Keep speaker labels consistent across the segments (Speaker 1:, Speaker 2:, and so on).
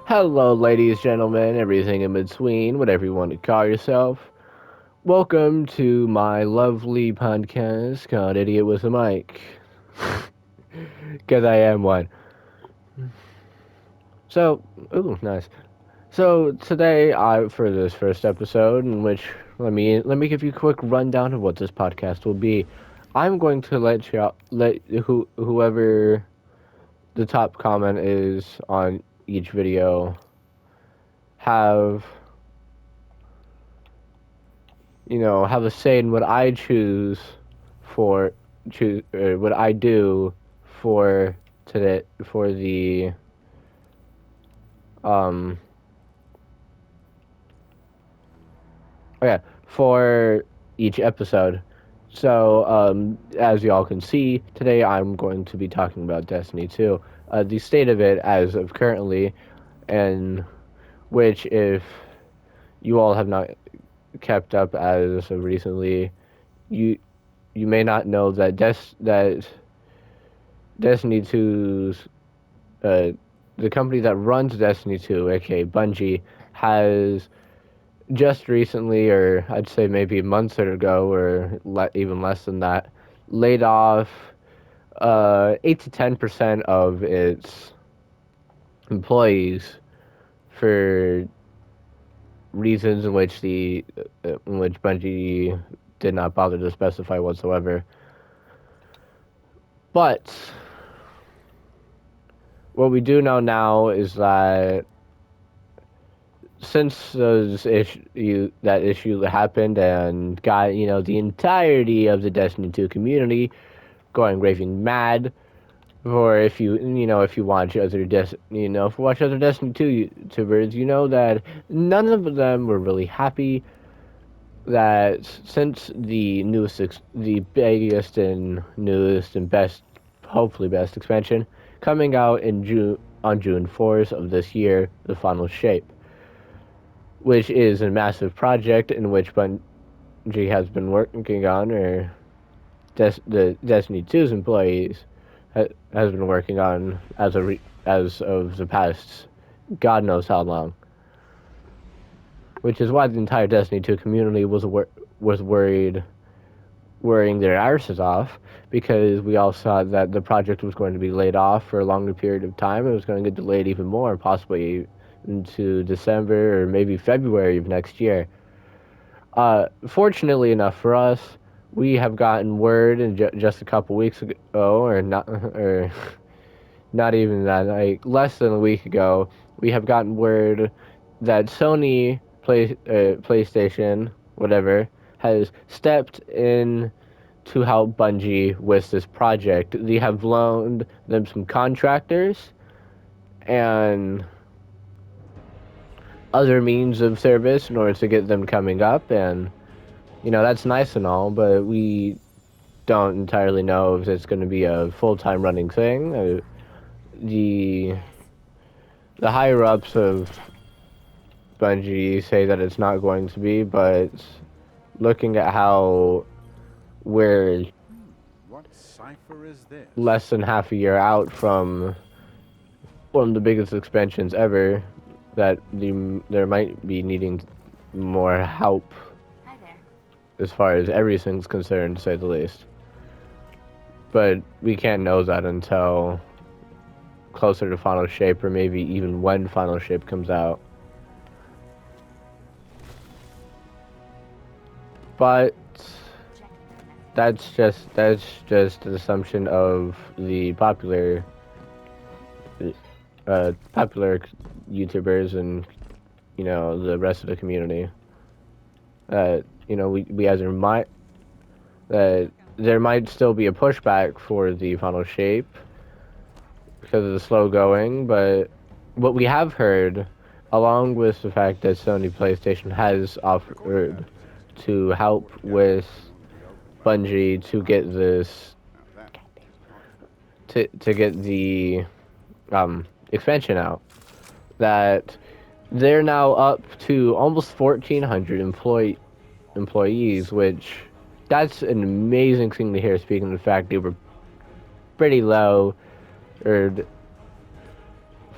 Speaker 1: Hello, ladies, gentlemen, everything in between, whatever you want to call yourself. Welcome to my lovely podcast called Idiot with a Mic. Because I am one. So, ooh, nice. So today, for this first episode, in which let me give you a quick rundown of what this podcast will be. I'm going to let whoever the top comment is on each video have have a say in what I what I do for today for the um for each episode. So as y'all can see, today I'm going to be talking about Destiny 2, the state of it as of currently, and which if you all have not kept up as of recently, you you may not know that Destiny 2's uh, the company that runs Destiny 2, aka Bungie, has just recently, or I'd say maybe months ago, or even less than that, laid off 8 to 10% of its employees for reasons in which Bungie did not bother to specify whatsoever. But what we do know now is that since that issue happened and got the entirety of the Destiny 2 community going raving mad, or if you watch other Destiny 2 YouTubers, you know that none of them were really happy that since the biggest and newest and best, hopefully best expansion coming out in June 4th of this year, the final shape, which is a massive project in which Bungie has been working on, or the Destiny 2's employees has been working on as of the past God knows how long. Which is why the entire Destiny 2 community was worried, worrying their arses off, because we all saw that the project was going to be laid off for a longer period of time. It was going to get delayed even more, possibly into December or maybe February of next year. Fortunately enough for us, we have gotten word in just a couple weeks ago, or not even that, like less than a week ago, we have gotten word that Sony PlayStation, whatever, has stepped in to help Bungie with this project. They have loaned them some contractors and other means of service in order to get them coming up, and that's nice and all, but we don't entirely know if it's going to be a full-time running thing. The higher ups of Bungie say that it's not going to be, but looking at how we're
Speaker 2: What cipher is this?
Speaker 1: less than half a year out from one of the biggest expansions ever, that there might be needing more help as far as everything's concerned, to say the least. But we can't know that until closer to Final Shape, or maybe even when Final Shape comes out. But that's just an assumption of the popular YouTubers and the rest of the community. We either might that there might still be a pushback for the final shape because of the slow going, but what we have heard, along with the fact that Sony PlayStation has offered to help with Bungie to get this to get the expansion out, that they're now up to almost 1,400 employees, which that's an amazing thing to hear. Speaking of the fact they were pretty low, or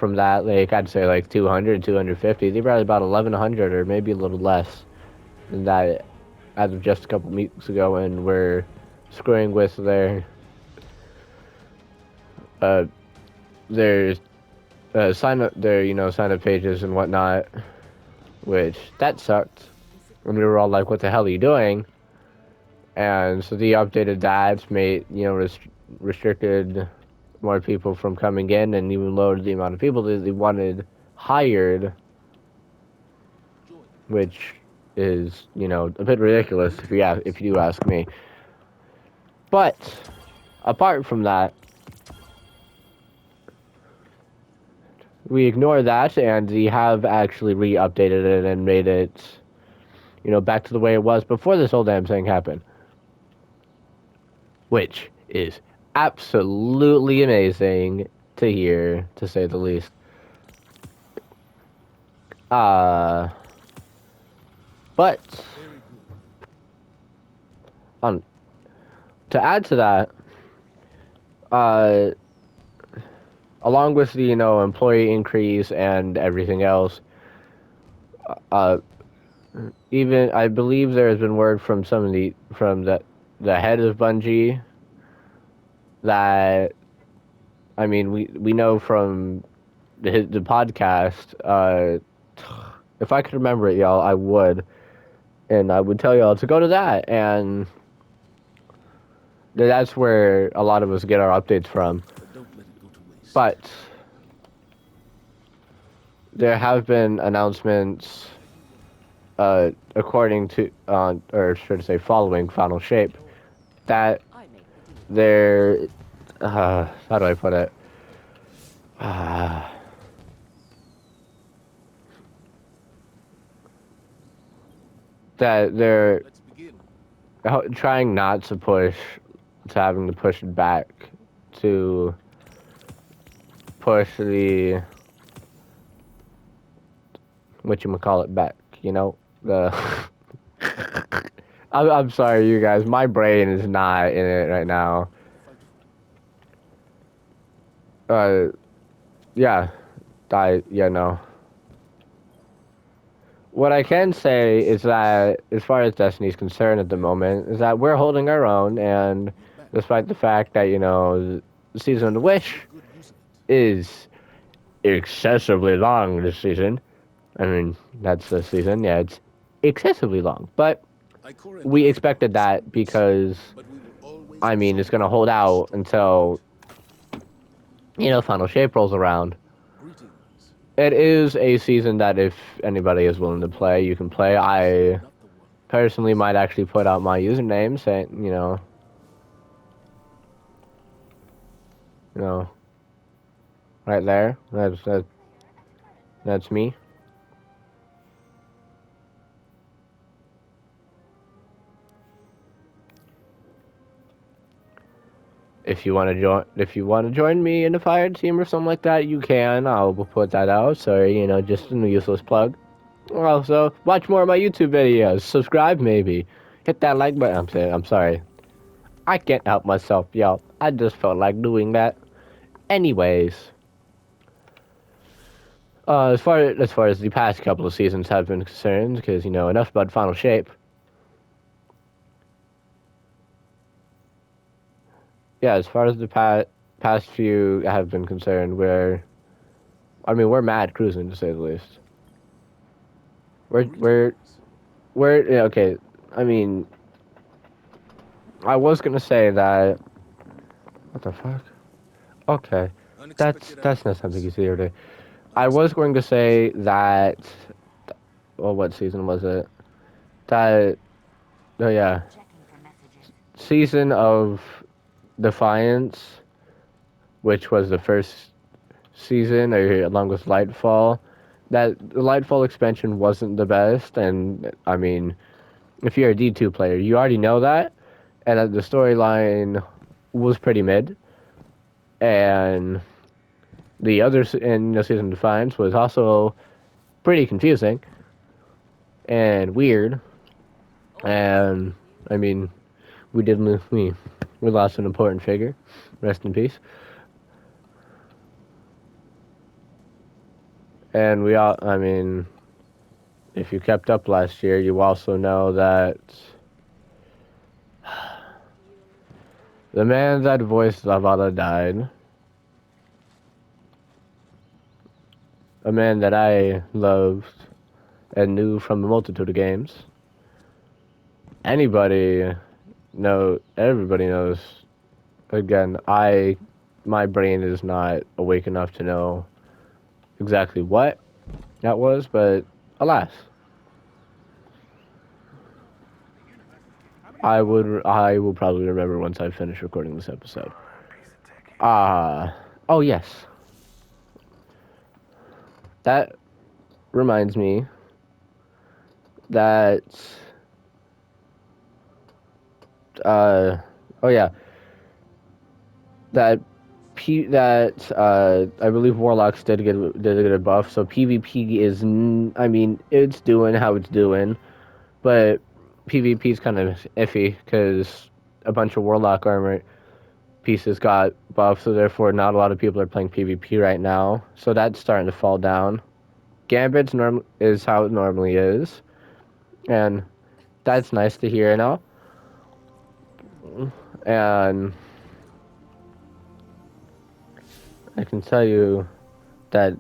Speaker 1: from that, like I'd say like 200, 250. They brought about 1100 or maybe a little less than that as of just a couple weeks ago, and we're screwing with uh their sign up pages and whatnot, which that sucked. And we were all like, "What the hell are you doing?" And so they updated that, made restricted more people from coming in, and even lowered the amount of people that they wanted hired, which is a bit ridiculous if you do ask me. But apart from that, we ignore that, and we have actually re-updated it and made it back to the way it was before this whole damn thing happened, which is absolutely amazing to hear, to say the least. Uh, but um, to add to that, uh, along with the employee increase and everything else, uh, even I believe there has been word from the head of Bungie that we know from the podcast. If I could remember it, y'all, I would, and I would tell y'all to go to that, and that's where a lot of us get our updates from. But there have been announcements, according to, or should I say, following Final Shape, that there, how do I put it? That they're trying not to push, to having to push it back, to push the, whatchamacallit back, the, I'm sorry, you guys, my brain is not in it right now. Yeah, no. What I can say is that, as far as Destiny's concerned at the moment, is that we're holding our own, and despite the fact that, the season of the Wish is excessively long this season. I mean, that's the season, yeah, it's excessively long. But we expected that because, it's going to hold out until, Final Shape rolls around. It is a season that if anybody is willing to play, you can play. I personally might actually put out my username saying, right there. That's me. If you want to join me in a fire team or something like that, you can. I'll put that out. So just a useless plug. Also, watch more of my YouTube videos. Subscribe, maybe. Hit that like button. I'm sorry. I can't help myself, y'all. I just felt like doing that. Anyways, as far as the past couple of seasons have been concerned, because enough about Final Shape. Yeah, as far as the past few have been concerned, we're mad cruising, to say the least. We're yeah, okay. I mean, I was gonna say that. What the fuck? Okay, that's not something you see every day. I was going to say that. Well, what season was it? That. Oh yeah, season of Defiance, which was the first season, or along with Lightfall. That the Lightfall expansion wasn't the best, and if you're a D2 player, you already know that, and that the storyline was pretty mid, and the other in season Defiance was also pretty confusing and weird, and we did lose we lost an important figure. Rest in peace. And we all, I mean, if you kept up last year, you also know that the man that voiced Zavala died. A man that I loved and knew from a multitude of games. Everybody knows. Again, my brain is not awake enough to know exactly what that was, but alas, I will probably remember once I finish recording this episode. Oh yes, that reminds me that uh oh yeah, that I believe Warlocks did get a buff, so PvP is I mean it's doing how it's doing, but PvP is kind of iffy because a bunch of Warlock armor pieces got buffed, so therefore not a lot of people are playing PvP right now. So that's starting to fall down. Gambit's is how it normally is, and that's nice to hear now. And I can tell you that,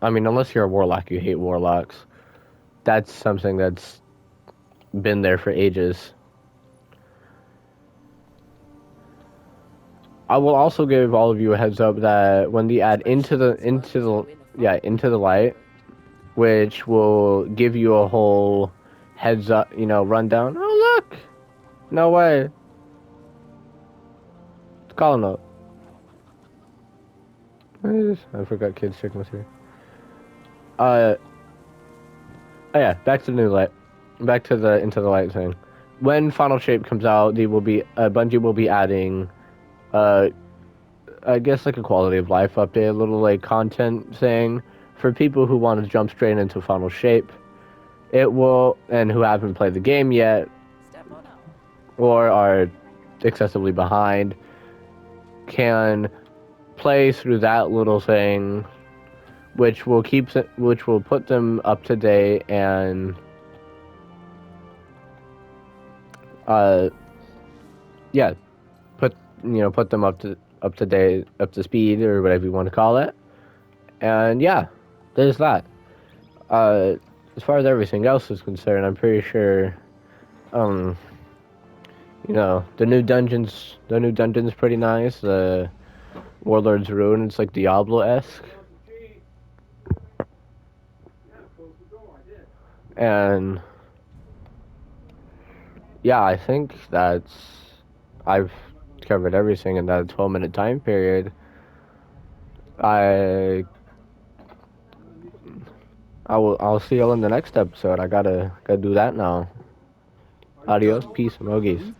Speaker 1: I mean, unless you're a Warlock, you hate Warlocks. That's something that's been there for ages. I will also give all of you a heads up that when they add into the light, which will give you a whole heads up, rundown. Oh look, no way, it's calling up. I forgot kids checking was here. Oh yeah, back to the new light, back to the into the light thing. When Final Shape comes out, Bungie will be adding, uh, I guess like a quality of life update, a little like content thing for people who want to jump straight into Final Shape. It will, and who haven't played the game yet, or are excessively behind, can play through that little thing, which will put them up to date and uh yeah, put put them up to date, up to speed, or whatever you want to call it. And yeah, there's that. Uh, as far as everything else is concerned, I'm pretty sure, um, the new dungeon's pretty nice. The Warlord's Ruin, it's like Diablo-esque. And yeah, I think I've covered everything in that 12-minute time period. I I'll see y'all in the next episode. I gotta do that now. Adios, peace, emojis.